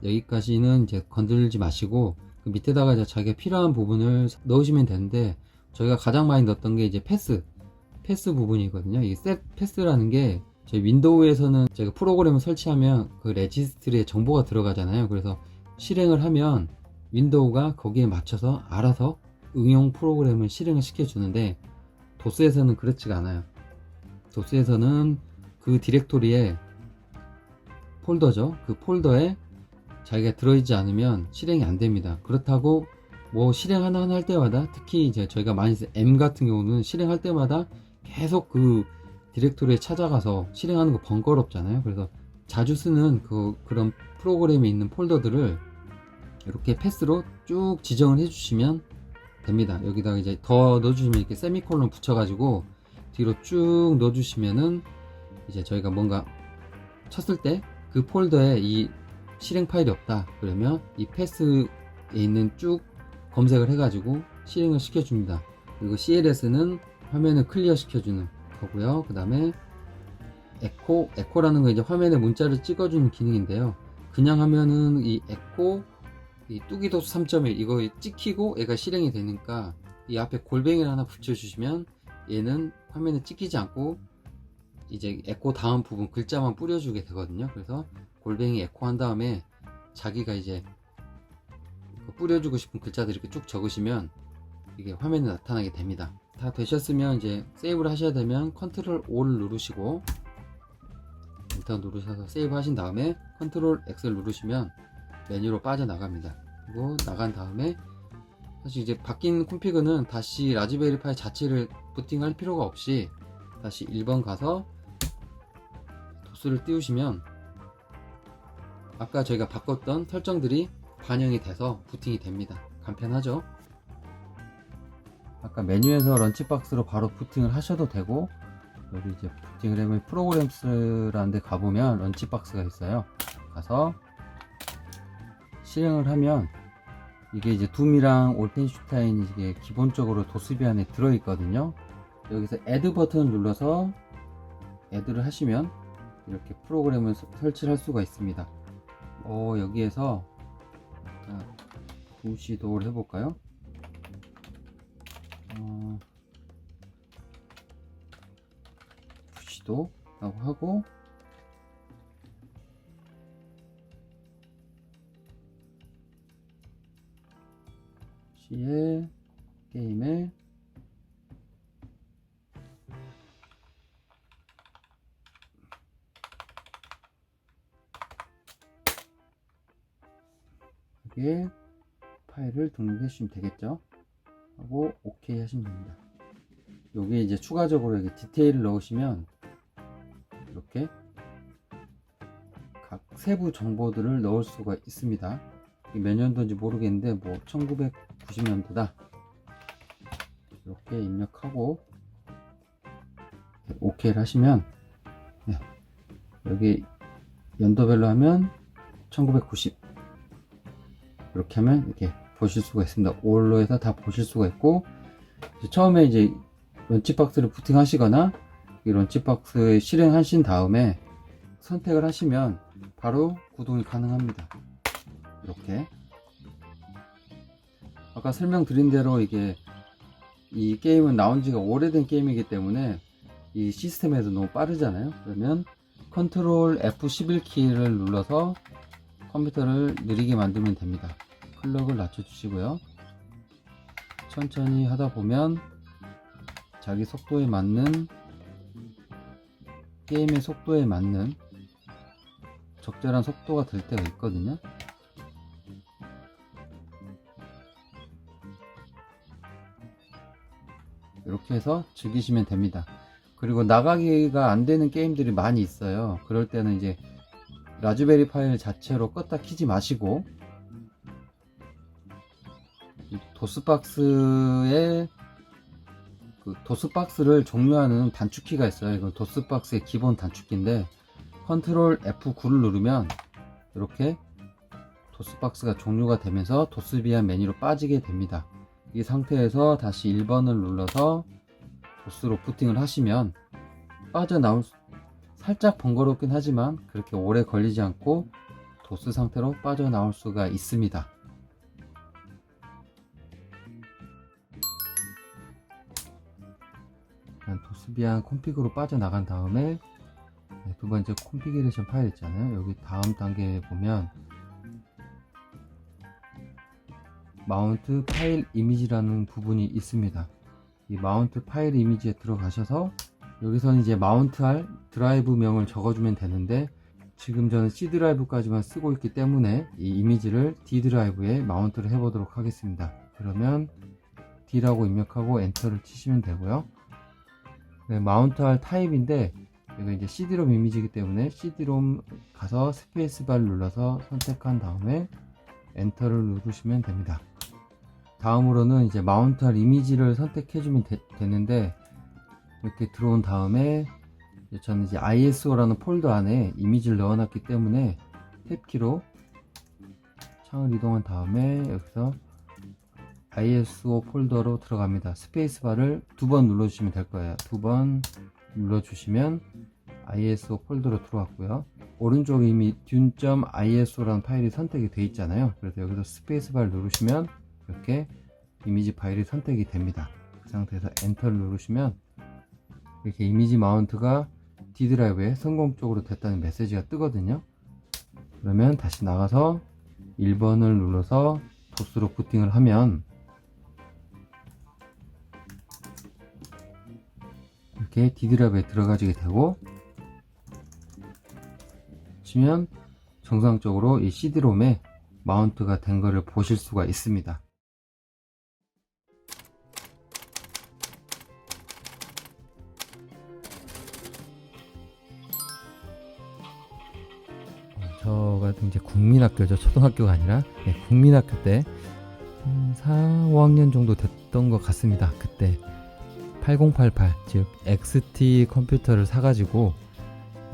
여기까지는 이제 건들지 마시고 그 밑에다가 이제 자기가 필요한 부분을 넣으시면 되는데, 저희가 가장 많이 넣었던 게 이제 패스 부분이거든요. 이 셋 패스라는 게 저희 윈도우에서는 제가 프로그램을 설치하면 그 레지스트리에 정보가 들어가잖아요. 그래서 실행을 하면 윈도우가 거기에 맞춰서 알아서 응용 프로그램을 실행을 시켜주는데, 도스에서는 그렇지가 않아요. 도스에서는 그 디렉토리에 폴더죠. 그 폴더에 자기가 들어있지 않으면 실행이 안 됩니다. 그렇다고 뭐 실행 하나 할 때마다, 특히 이제 저희가 많이 쓰는 M 같은 경우는 실행할 때마다 계속 그 디렉토리에 찾아가서 실행하는 거 번거롭잖아요. 그래서 자주 쓰는 그런 프로그램에 있는 폴더들을 이렇게 패스로 쭉 지정을 해주시면 됩니다. 여기다가 이제 더 넣어주시면 이렇게 세미콜론 붙여가지고 뒤로 쭉 넣어주시면은, 이제 저희가 뭔가 쳤을 때 그 폴더에 이 실행 파일이 없다 그러면 이 패스에 있는 쭉 검색을 해가지고 실행을 시켜줍니다. 그리고 CLS는 화면을 클리어 시켜주는 거고요. 그 다음에 에코라는 거 이제 화면에 문자를 찍어주는 기능인데요. 그냥 하면은 이 에코, 이 뚜기도수 3.1 이거 찍히고 얘가 실행이 되니까, 이 앞에 골뱅이를 하나 붙여주시면 얘는 화면에 찍히지 않고 이제 에코 다음 부분 글자만 뿌려주게 되거든요. 그래서 골뱅이 에코 한 다음에 자기가 이제 뿌려주고 싶은 글자들 이렇게 쭉 적으시면 이게 화면에 나타나게 됩니다. 다 되셨으면 이제 세이브를 하셔야 되면 컨트롤 O를 누르시고 엔터 누르셔서 세이브 하신 다음에 컨트롤 X를 누르시면 메뉴로 빠져나갑니다. 그리고 나간 다음에 사실 이제 바뀐 콘피그는 다시 라즈베리 파이 자체를 부팅할 필요가 없이 다시 1번 가서 도스를 띄우시면 아까 저희가 바꿨던 설정들이 반영이 돼서 부팅이 됩니다. 간편하죠? 아까 아까 메뉴에서 런치박스로 바로 부팅을 하셔도 되고, 여기 이제 부팅을 하면 프로그램스라는 데 가보면 런치박스가 있어요. 가서 실행을 하면 이게 이제 둠이랑 올펜슈타인이 이게 기본적으로 도수비 안에 들어있거든요. 여기서 애드 버튼을 눌러서 애드를 하시면 이렇게 프로그램을 설치를 할 수가 있습니다. 여기에서 시도를 해볼까요? 시도라고 하고, 시에 게임에 여기에 파일을 등록해 주시면 되겠죠. 하고 OK 하시면 됩니다. 여기 이제 추가적으로 여기 디테일을 넣으시면 이렇게 각 세부 정보들을 넣을 수가 있습니다. 몇 년도인지 모르겠는데 뭐 1990년도다 이렇게 입력하고 OK를 하시면, 네, 여기 연도별로 하면 1990 이렇게 하면 이렇게 보실 수가 있습니다. 올로 해서 다 보실 수가 있고, 처음에 이제 런치박스를 부팅하시거나 이 런치박스에 실행하신 다음에 선택을 하시면 바로 구동이 가능합니다. 이렇게 아까 설명드린 대로 이 게임은 나온 지가 오래된 게임이기 때문에 이 시스템에서 너무 빠르잖아요. 그러면 컨트롤 F11키를 눌러서 컴퓨터를 느리게 만들면 됩니다. 클럭을 낮춰 주시고요. 천천히 하다 보면 자기 속도에 맞는, 게임의 속도에 맞는 적절한 속도가 될 때가 있거든요. 이렇게 해서 즐기시면 됩니다. 그리고 나가기가 안 되는 게임들이 많이 있어요. 그럴 때는 이제 라즈베리 파일 자체로 껐다 키지 마시고, 도스박스에 도스박스를 종료하는 단축키가 있어요. 이건 도스박스의 기본 단축키인데 컨트롤 F9를 누르면 이렇게 도스박스가 종료가 되면서 도스비안 메뉴로 빠지게 됩니다. 이 상태에서 다시 1번을 눌러서 도스로 부팅을 하시면 살짝 번거롭긴 하지만 그렇게 오래 걸리지 않고 도스 상태로 빠져나올 수가 있습니다. 도스비안 콤피그로 빠져나간 다음에 두 번째 콘피그레이션 파일 있잖아요. 여기 다음 단계에 보면 마운트 파일 이미지라는 부분이 있습니다. 이 마운트 파일 이미지에 들어가셔서 여기서는 이제 마운트할 드라이브 명을 적어주면 되는데, 지금 저는 C 드라이브까지만 쓰고 있기 때문에 이 이미지를 D 드라이브에 마운트를 해 보도록 하겠습니다. 그러면 D라고 입력하고 엔터를 치시면 되고요. 네, 마운트할 타입인데 이거 이제 CD롬 이미지이기 때문에 CD롬 가서 스페이스바를 눌러서 선택한 다음에 엔터를 누르시면 됩니다. 다음으로는 이제 마운트할 이미지를 선택해주면 되는데, 이렇게 들어온 다음에 저는 이제 ISO라는 폴더 안에 이미지를 넣어놨기 때문에 탭키로 창을 이동한 다음에 여기서 ISO 폴더로 들어갑니다. 스페이스바를 2번 눌러주시면 될 거예요. 2번 눌러주시면 ISO 폴더로 들어왔고요. 오른쪽에 이미 dune.iso라는 파일이 선택이 되어 있잖아요. 그래서 여기서 스페이스바를 누르시면 이렇게 이미지 파일이 선택이 됩니다. 그 상태에서 엔터를 누르시면 이렇게 이미지 마운트가 D 드라이브에 성공적으로 됐다는 메시지가 뜨거든요. 그러면 다시 나가서 1번을 눌러서 도스로 부팅을 하면 이렇게 D 드라이브에 들어가지게 되고, 치면 정상적으로 이 CD롬에 마운트가 된 것을 보실 수가 있습니다. 저 같은 이제 국민학교죠. 초등학교가 아니라 국민학교 때 4, 5학년 정도 됐던 있었던 것 같습니다. 그때 8088, 즉 XT 컴퓨터를 사가지고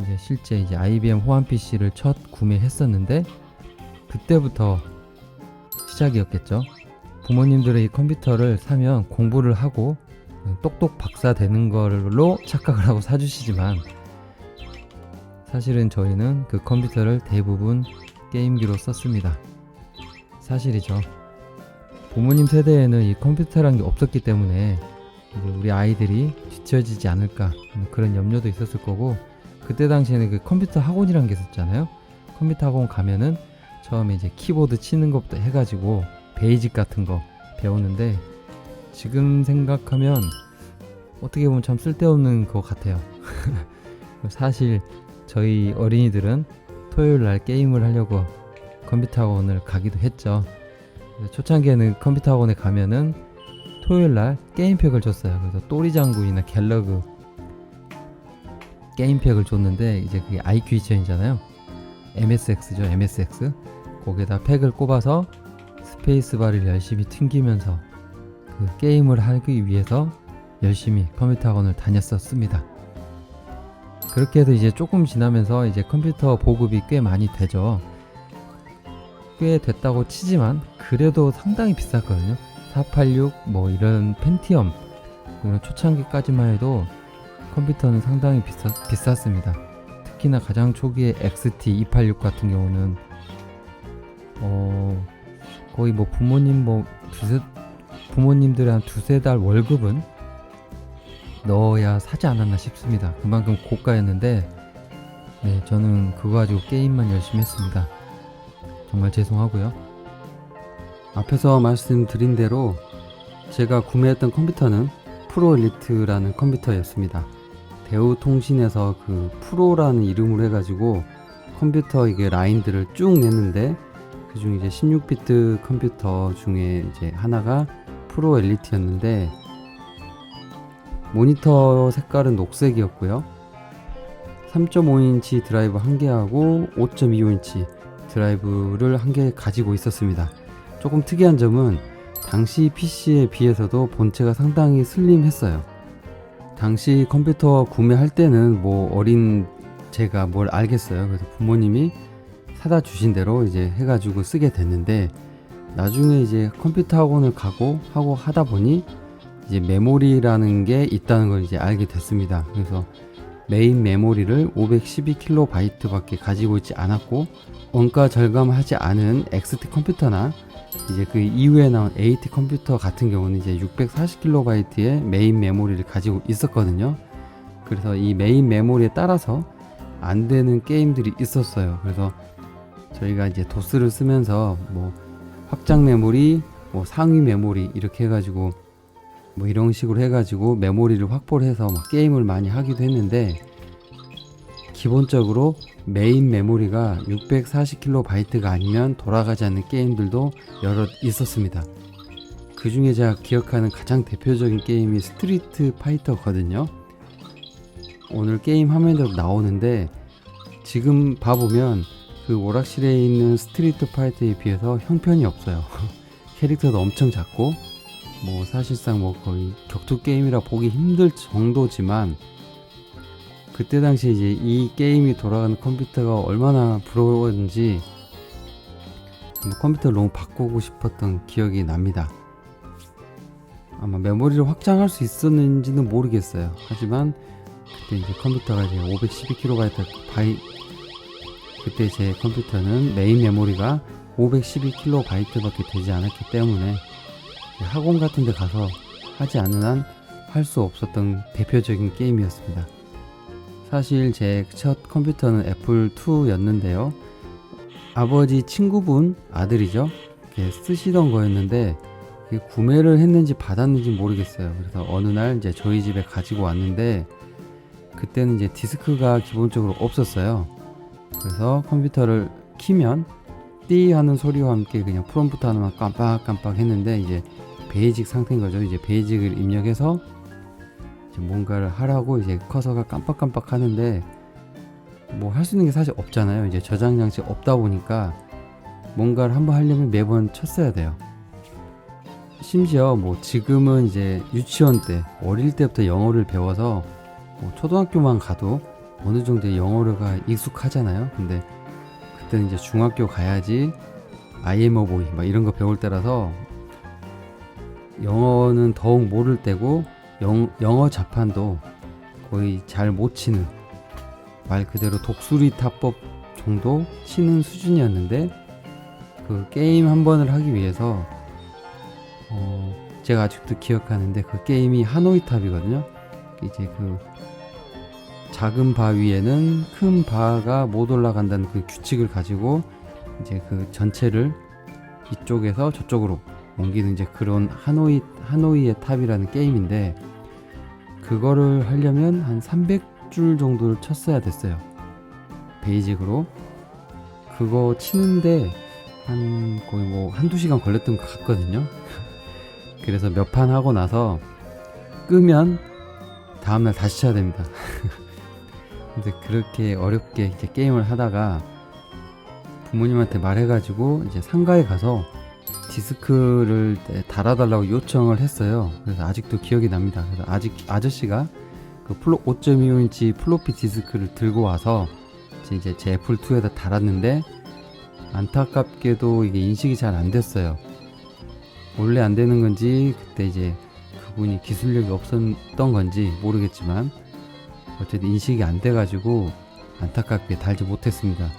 이제 실제 이제 IBM 호환 PC를 첫 구매했었는데, 그때부터 시작이었겠죠. 부모님들의 이 컴퓨터를 사면 공부를 하고 똑똑 박사 되는 걸로 착각을 하고 사주시지만, 사실은 저희는 그 컴퓨터를 대부분 게임기로 썼습니다. 사실이죠. 부모님 세대에는 이 컴퓨터라는 게 없었기 때문에 이제 우리 아이들이 뒤처지지 않을까 그런 염려도 있었을 거고, 그때 당시에는 그 컴퓨터 학원이라는 게 있었잖아요. 컴퓨터 학원 가면은 처음에 이제 키보드 치는 것부터 해가지고 베이직 같은 거 배우는데, 지금 생각하면 어떻게 보면 참 쓸데없는 것 같아요. 사실 저희 어린이들은 토요일날 게임을 하려고 컴퓨터 학원을 가기도 했죠. 초창기에는 컴퓨터 학원에 가면은 토요일날 게임팩을 줬어요. 그래서 또리장군이나 갤러그 게임팩을 줬는데, 이제 그게 IQ 2000이잖아요. MSX죠, MSX. 거기에다 팩을 꼽아서 스페이스바를 열심히 튕기면서 그 게임을 하기 위해서 열심히 컴퓨터 학원을 다녔었습니다. 그렇게 해서 이제 조금 지나면서 이제 컴퓨터 보급이 꽤 많이 되죠. 꽤 됐다고 치지만 그래도 상당히 비쌌거든요. 486 뭐 이런 펜티엄 이런 초창기까지만 해도 컴퓨터는 상당히 비쌌습니다. 특히나 가장 초기의 XT 286 같은 경우는 거의 뭐 부모님들의 한 두세 달 월급은 넣어야 사지 않았나 싶습니다. 그만큼 고가였는데, 네, 저는 그거 가지고 게임만 열심히 했습니다. 정말 죄송하고요. 앞에서 말씀드린 대로 제가 구매했던 컴퓨터는 프로 엘리트라는 컴퓨터였습니다. 대우통신에서 그 프로라는 이름으로 해가지고 컴퓨터 이게 라인들을 쭉 냈는데, 그중 이제 16비트 컴퓨터 중에 이제 하나가 프로 엘리트였는데, 모니터 색깔은 녹색이었고요. 3.5인치 드라이브 1개하고 5.25인치 드라이브를 1개 가지고 있었습니다. 조금 특이한 점은 당시 PC에 비해서도 본체가 상당히 슬림했어요. 당시 컴퓨터 구매할 때는 뭐 어린 제가 뭘 알겠어요. 그래서 부모님이 사다 주신 대로 이제 해가지고 쓰게 됐는데, 나중에 이제 컴퓨터 학원을 가고 하고 하다 보니 이제 메모리라는 게 있다는 걸 이제 알게 됐습니다. 그래서 메인 메모리를 512KB 밖에 가지고 있지 않았고, 원가 절감하지 않은 XT 컴퓨터나 이제 그 이후에 나온 AT 컴퓨터 같은 경우는 이제 640KB의 메인 메모리를 가지고 있었거든요. 그래서 이 메인 메모리에 따라서 안 되는 게임들이 있었어요. 그래서 저희가 이제 도스를 쓰면서 뭐 확장 메모리, 뭐 상위 메모리 이렇게 해가지고 뭐 이런 식으로 해가지고 메모리를 확보를 해서 막 게임을 많이 하기도 했는데, 기본적으로 메인 메모리가 640KB 아니면 돌아가지 않는 게임들도 여러 있었습니다. 그 중에 제가 기억하는 가장 대표적인 게임이 스트리트 파이터거든요. 오늘 게임 화면에도 나오는데, 지금 봐보면 그 오락실에 있는 스트리트 파이터에 비해서 형편이 없어요. 캐릭터도 엄청 작고 뭐 사실상 뭐 거의 격투 게임이라 보기 힘들 정도지만, 그때 당시 이제 이 게임이 돌아가는 컴퓨터가 얼마나 부러웠는지 컴퓨터를 너무 바꾸고 싶었던 기억이 납니다. 아마 메모리를 확장할 수 있었는지는 모르겠어요. 하지만 그때 이제 컴퓨터가 이제 512KB 그때 제 컴퓨터는 메인 메모리가 512KB 밖에 되지 않았기 때문에 학원 같은 데 가서 하지 않는 한 할 수 없었던 대표적인 게임이었습니다. 사실 제 첫 컴퓨터는 애플2였는데요. 아버지 친구분 아들이죠. 쓰시던 거였는데 구매를 했는지 받았는지 모르겠어요. 그래서 어느 날 이제 저희 집에 가지고 왔는데, 그때는 이제 디스크가 기본적으로 없었어요. 그래서 컴퓨터를 키면 띠 하는 소리와 함께 그냥 프롬프트 하나만 깜빡깜빡 했는데, 이제 베이직 상태인 거죠. 이제 베이직을 입력해서 이제 뭔가를 하라고 이제 커서가 깜빡깜빡 하는데, 뭐 할 수 있는 게 사실 없잖아요. 이제 저장 장치 없다 보니까 뭔가를 한번 하려면 매번 쳤어야 돼요. 심지어 뭐 지금은 이제 유치원 때 어릴 때부터 영어를 배워서 뭐 초등학교만 가도 어느 정도의 영어가 익숙하잖아요. 근데 그때는 이제 중학교 가야지 I am a boy 막 이런 거 배울 때라서 영어는 더욱 모를 때고 영어 자판도 거의 잘 못 치는, 말 그대로 독수리 타법 정도 치는 수준이었는데, 그 게임 한 번을 하기 위해서 제가 아직도 기억하는데 그 게임이 하노이 탑이거든요. 이제 그 작은 바 위에는 큰 바가 못 올라간다는 그 규칙을 가지고 이제 그 전체를 이쪽에서 저쪽으로 옮기는 이제 그런 하노이의 탑이라는 게임인데, 그거를 하려면 한 300줄 정도를 쳤어야 됐어요. 베이직으로. 그거 치는데 한 거의 뭐 한두 시간 걸렸던 것 같거든요. 그래서 몇 판 하고 나서 끄면 다음날 다시 쳐야 됩니다. 근데 그렇게 어렵게 이제 게임을 하다가 부모님한테 말해가지고 이제 상가에 가서 디스크를 달아달라고 요청을 했어요. 그래서 아직도 기억이 납니다. 그래서 아저씨가 그 5.25인치 플로피 디스크를 들고 와서 이제 제 애플2에다 달았는데, 안타깝게도 이게 인식이 잘 안 됐어요. 원래 안 되는 건지 그때 이제 그분이 기술력이 없었던 건지 모르겠지만 어쨌든 인식이 안 돼가지고 안타깝게 달지 못했습니다.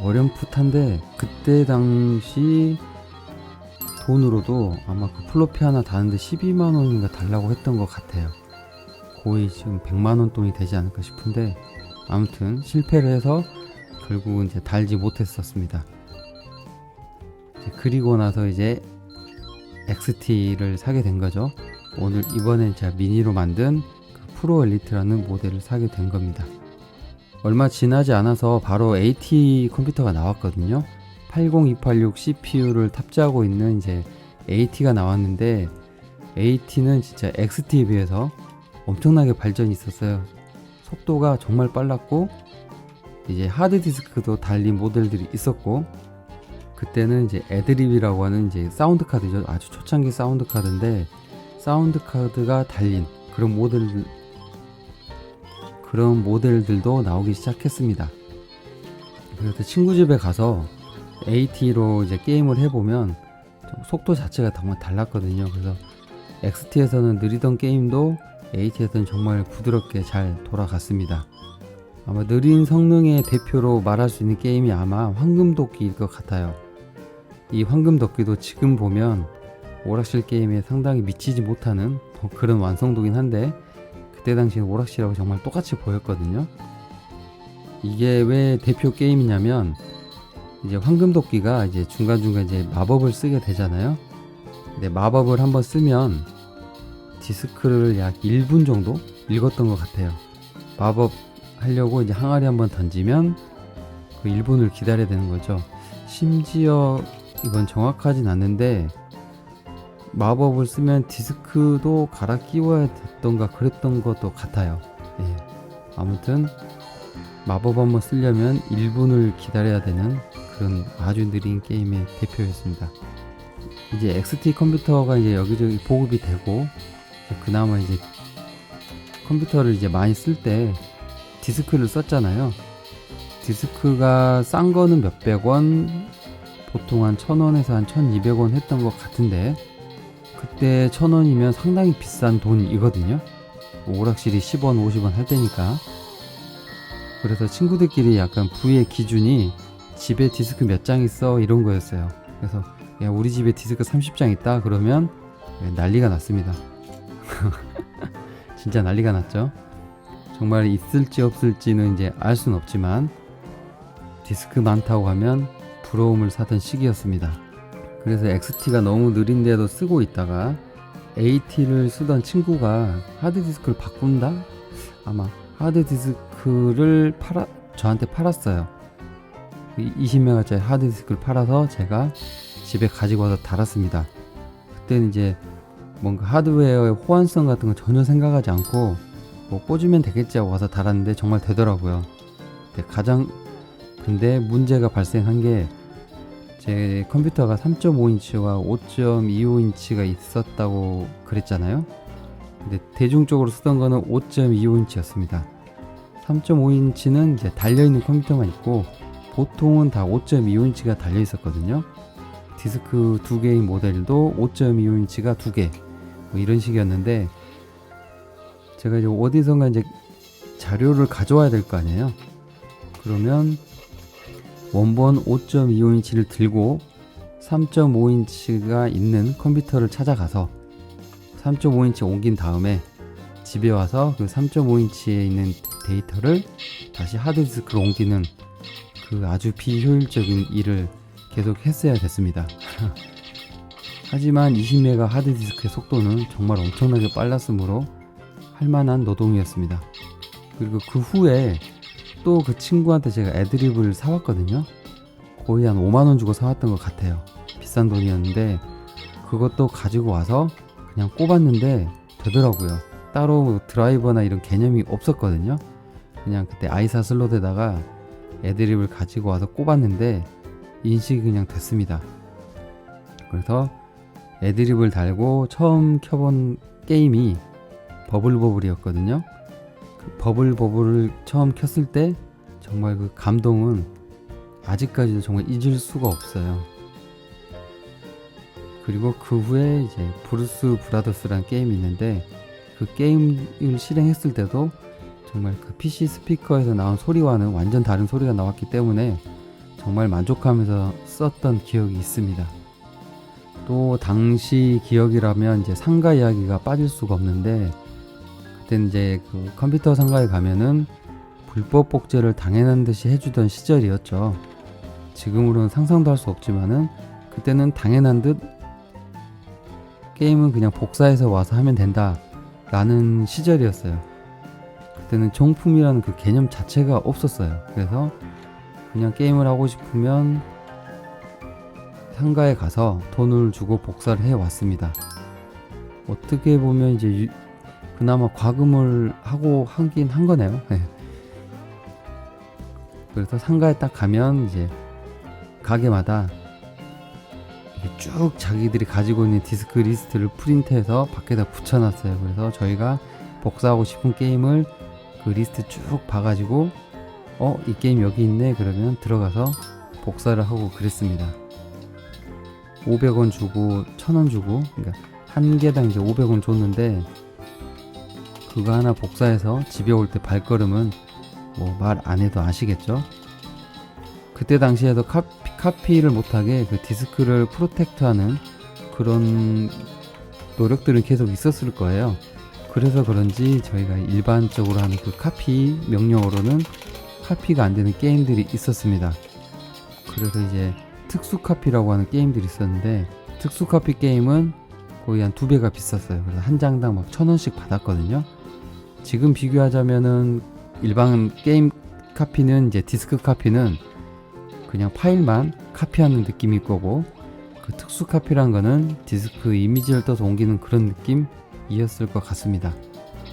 어렴풋한데 그때 당시 돈으로도 아마 그 플로피 하나 다는데 12만원인가 달라고 했던 것 같아요. 거의 지금 100만원 돈이 되지 않을까 싶은데, 아무튼 실패를 해서 결국은 이제 달지 못했었습니다. 그리고 나서 이제 XT를 사게 된 거죠. 이번엔 제가 미니로 만든 그 프로 엘리트라는 모델을 사게 된 겁니다. 얼마 지나지 않아서 바로 AT 컴퓨터가 나왔거든요. 80286 CPU를 탑재하고 있는 이제 AT가 나왔는데, AT는 진짜 XT에 비해서 엄청나게 발전이 있었어요. 속도가 정말 빨랐고, 이제 하드디스크도 달린 모델들이 있었고, 그때는 이제 애드립이라고 하는 이제 사운드 카드죠. 아주 초창기 사운드 카드인데, 사운드 카드가 달린 그런 모델들도 나오기 시작했습니다. 그래서 친구 집에 가서 AT로 이제 게임을 해보면 속도 자체가 정말 달랐거든요. 그래서 XT에서는 느리던 게임도 AT에서는 정말 부드럽게 잘 돌아갔습니다. 아마 느린 성능의 대표로 말할 수 있는 게임이 아마 황금도끼일 것 같아요. 이 황금도끼도 지금 보면 오락실 게임에 상당히 미치지 못하는 그런 완성도긴 한데, 그때 당시에 오락실하고 정말 똑같이 보였거든요. 이게 왜 대표 게임이냐면, 이제 황금도끼가 이제 중간중간 이제 마법을 쓰게 되잖아요. 근데 마법을 한번 쓰면 디스크를 약 1분 정도 읽었던 것 같아요. 마법 하려고 이제 항아리 한번 던지면 그 1분을 기다려야 되는 거죠. 심지어 이건 정확하진 않는데 마법을 쓰면 디스크도 갈아 끼워야 됐던가 그랬던 것도 같아요. 예. 아무튼 마법 한번 쓰려면 1분을 기다려야 되는 그런 아주 느린 게임의 대표였습니다. 이제 XT 컴퓨터가 이제 여기저기 보급이 되고, 그나마 이제 컴퓨터를 이제 많이 쓸 때 디스크를 썼잖아요. 디스크가 싼 거는 몇백 원, 보통 한 1000원에서 한 1200원 했던 것 같은데, 그때 1000원이면 상당히 비싼 돈이거든요. 오락실이 10원, 50원 할 때니까. 그래서 친구들끼리 약간 부의 기준이 집에 디스크 몇 장 있어 이런 거였어요. 그래서 야, 우리 집에 디스크 30장 있다 그러면 난리가 났습니다. 진짜 난리가 났죠. 정말 있을지 없을지는 이제 알 수는 없지만 디스크 많다고 하면 부러움을 사던 시기였습니다. 그래서 XT가 너무 느린데도 쓰고 있다가 AT를 쓰던 친구가 하드디스크를 바꾼다? 아마 하드디스크를 저한테 팔았어요. 20메가짜리 하드디스크를 팔아서 제가 집에 가지고 와서 달았습니다. 그때는 이제 뭔가 하드웨어의 호환성 같은 거 전혀 생각하지 않고 뭐 꽂으면 되겠지 하고 와서 달았는데 정말 되더라고요. 근데 문제가 발생한 게, 제 컴퓨터가 3.5인치와 5.25인치가 있었다고 그랬잖아요. 근데 대중적으로 쓰던 거는 5.25인치였습니다. 3.5인치는 이제 달려있는 컴퓨터만 있고 보통은 다 5.25인치가 달려 있었거든요. 디스크 2개의 모델도 5.25인치가 2개 뭐 이런 식이었는데, 제가 이제 어디선가 이제 자료를 가져와야 될 거 아니에요. 그러면 원본 5.25인치를 들고 3.5인치가 있는 컴퓨터를 찾아가서 3.5인치 옮긴 다음에 집에 와서 그 3.5인치에 있는 데이터를 다시 하드디스크로 옮기는 그 아주 비효율적인 일을 계속 했어야 됐습니다. 하지만 20메가 하드디스크의 속도는 정말 엄청나게 빨랐으므로 할만한 노동이었습니다. 그리고 그 후에 또 그 친구한테 제가 애드립을 사왔거든요. 거의 한 5만원 주고 사왔던 것 같아요. 비싼 돈이었는데 그것도 가지고 와서 그냥 꼽았는데 되더라고요. 따로 드라이버나 이런 개념이 없었거든요. 그냥 그때 아이사 슬롯에다가 애드립을 가지고 와서 꼽았는데 인식이 그냥 됐습니다. 그래서 애드립을 달고 처음 켜본 게임이 버블버블이었거든요. 그 버블버블을 처음 켰을 때 정말 그 감동은 아직까지도 정말 잊을 수가 없어요. 그리고 그 후에 이제 브루스 브라더스라는 게임이 있는데 그 게임을 실행했을 때도 정말 그 PC 스피커에서 나온 소리와는 완전 다른 소리가 나왔기 때문에 정말 만족하면서 썼던 기억이 있습니다. 또 당시 기억이라면 이제 상가 이야기가 빠질 수가 없는데, 그때 이제 그 컴퓨터 상가에 가면은 불법 복제를 당연한 듯이 해주던 시절이었죠. 지금으로는 상상도 할 수 없지만은 그때는 당연한 듯 게임은 그냥 복사해서 와서 하면 된다 라는 시절이었어요. 그때는 정품이라는 그 개념 자체가 없었어요. 그래서 그냥 게임을 하고 싶으면 상가에 가서 돈을 주고 복사를 해 왔습니다. 어떻게 보면 이제 그나마 과금을 하고 하긴 한 거네요. 그래서 상가에 딱 가면 이제 가게마다 쭉 자기들이 가지고 있는 디스크 리스트를 프린트해서 밖에다 붙여놨어요. 그래서 저희가 복사하고 싶은 게임을 그 리스트 쭉 봐가지고 이 게임 여기 있네 그러면 들어가서 복사를 하고 그랬습니다. 500원 주고 1000원 주고, 그러니까 한 개당 이제 500원 줬는데 그거 하나 복사해서 집에 올 때 발걸음은 뭐 말 안 해도 아시겠죠? 그때 당시에도 카피를 못하게 그 디스크를 프로텍트하는 그런 노력들은 계속 있었을 거예요. 그래서 그런지 저희가 일반적으로 하는 그 카피 명령어로는 카피가 안 되는 게임들이 있었습니다. 그래서 이제 특수 카피라고 하는 게임들이 있었는데, 특수 카피 게임은 거의 한 2배가 비쌌어요. 그래서 한 장당 막 1000원씩 받았거든요. 지금 비교하자면은 일반 게임 카피는 이제 디스크 카피는 그냥 파일만 카피하는 느낌일 거고, 그 특수 카피란 거는 디스크 이미지를 떠서 옮기는 그런 느낌이었을 것 같습니다.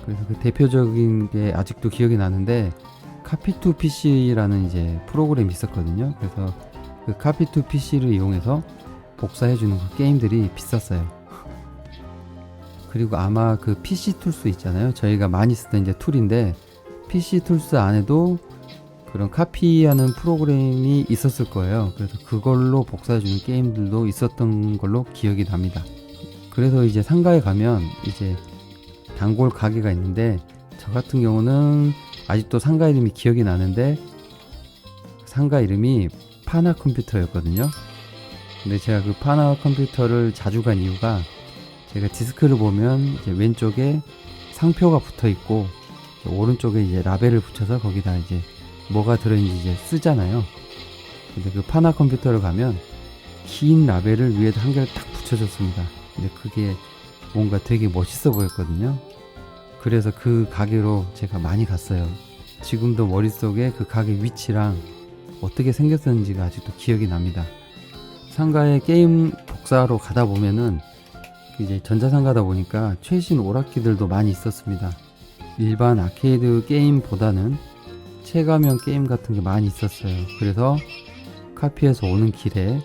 그래서 그 대표적인 게 아직도 기억이 나는데 카피 투 PC라는 이제 프로그램이 있었거든요. 그래서 그 카피 투 PC를 이용해서 복사해주는 그 게임들이 비쌌어요. 그리고 아마 그 PC 툴스 있잖아요. 저희가 많이 쓰던 이제 툴인데 PC 툴스 안에도 그런 카피하는 프로그램이 있었을 거예요. 그래서 그걸로 복사해주는 게임들도 있었던 걸로 기억이 납니다. 그래서 이제 상가에 가면 이제 단골 가게가 있는데, 저 같은 경우는 아직도 상가 이름이 기억이 나는데 상가 이름이 파나 컴퓨터였거든요. 근데 제가 그 파나 컴퓨터를 자주 간 이유가, 제가 디스크를 보면 이제 왼쪽에 상표가 붙어 있고 오른쪽에 이제 라벨을 붙여서 거기다 이제 뭐가 들어있는지 이제 쓰잖아요. 근데 그 파나 컴퓨터를 가면 긴 라벨을 위에다 한 개를 딱 붙여줬습니다. 근데 그게 뭔가 되게 멋있어 보였거든요. 그래서 그 가게로 제가 많이 갔어요. 지금도 머릿속에 그 가게 위치랑 어떻게 생겼었는지가 아직도 기억이 납니다. 상가에 게임 복사하러 가다 보면은 이제 전자상가다 보니까 최신 오락기들도 많이 있었습니다. 일반 아케이드 게임보다는 체감형 게임 같은 게 많이 있었어요. 그래서 카피해서 오는 길에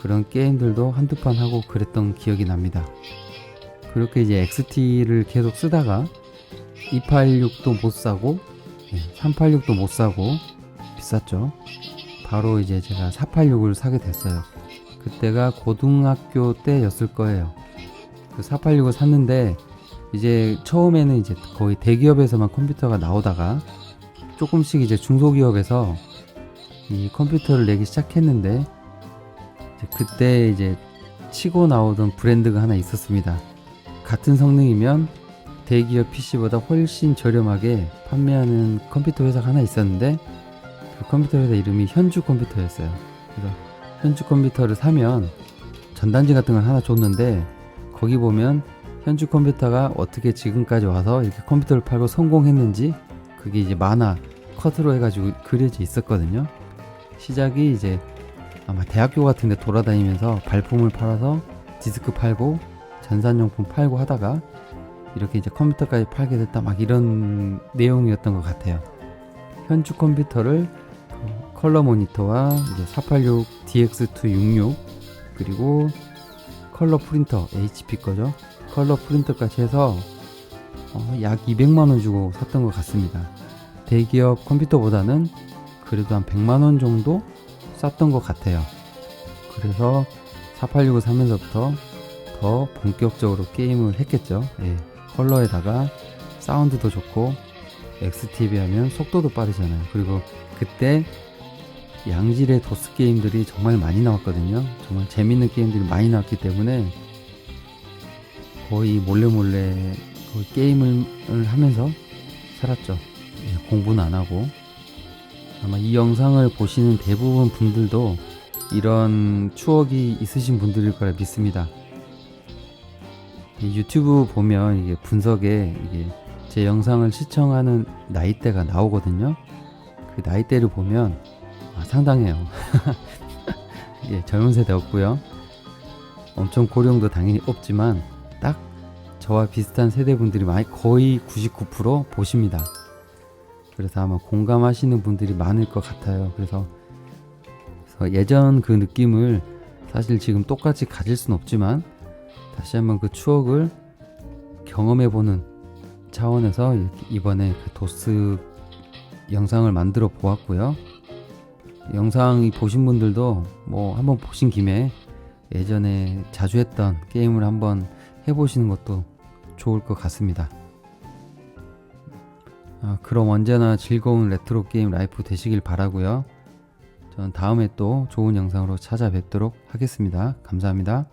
그런 게임들도 한두 판 하고 그랬던 기억이 납니다. 그렇게 이제 XT를 계속 쓰다가 286도 못 사고 386도 못 사고 비쌌죠. 바로 이제 제가 486을 사게 됐어요. 그때가 고등학교 때였을 거예요. 그 486을 샀는데 이제 처음에는 이제 거의 대기업에서만 컴퓨터가 나오다가 조금씩 이제 중소기업에서 이 컴퓨터를 내기 시작했는데 이제 그때 이제 치고 나오던 브랜드가 하나 있었습니다. 같은 성능이면 대기업 PC보다 훨씬 저렴하게 판매하는 컴퓨터 회사가 하나 있었는데 그 컴퓨터 회사 이름이 현주 컴퓨터였어요. 그래서 현주 컴퓨터를 사면 전단지 같은 걸 하나 줬는데 거기 보면 현주 컴퓨터가 어떻게 지금까지 와서 이렇게 컴퓨터를 팔고 성공했는지 그게 이제 만화 컷으로 해가지고 그려져 있었거든요. 시작이 이제 아마 대학교 같은 데 돌아다니면서 발품을 팔아서 디스크 팔고 전산용품 팔고 하다가 이렇게 이제 컴퓨터까지 팔게 됐다 막 이런 내용이었던 것 같아요. 현주 컴퓨터를 컬러 모니터와 이제 486 DX266 그리고 컬러 프린터 HP 거죠. 컬러 프린터까지 해서 약 200만원 주고 샀던 것 같습니다. 대기업 컴퓨터보다는 그래도 한 100만원 정도 쌌던 것 같아요. 그래서 486을 사면서부터 더 본격적으로 게임을 했겠죠. 예, 컬러에다가 사운드도 좋고 XT에 하면 속도도 빠르잖아요. 그리고 그때 양질의 도스 게임들이 정말 많이 나왔거든요. 정말 재밌는 게임들이 많이 나왔기 때문에 거의 몰래 거의 게임을 하면서 살았죠. 예, 공부는 안 하고. 아마 이 영상을 보시는 대부분 분들도 이런 추억이 있으신 분들일 거라 믿습니다. 이 유튜브 보면 이게 분석에 이게 제 영상을 시청하는 나이대가 나오거든요. 그 나이대를 보면 상당해요. 예, 젊은 세대 없고요. 엄청 고령도 당연히 없지만 딱 저와 비슷한 세대분들이 거의 99% 보십니다. 그래서 아마 공감하시는 분들이 많을 것 같아요. 그래서 예전 그 느낌을 사실 지금 똑같이 가질 순 없지만 다시 한번 그 추억을 경험해보는 차원에서 이번에 그 도스 영상을 만들어 보았고요. 영상 보신 분들도 뭐 한번 보신 김에 예전에 자주 했던 게임을 한번 해보시는 것도 좋을 것 같습니다. 그럼 언제나 즐거운 레트로 게임 라이프 되시길 바라고요. 저는 다음에 또 좋은 영상으로 찾아뵙도록 하겠습니다. 감사합니다.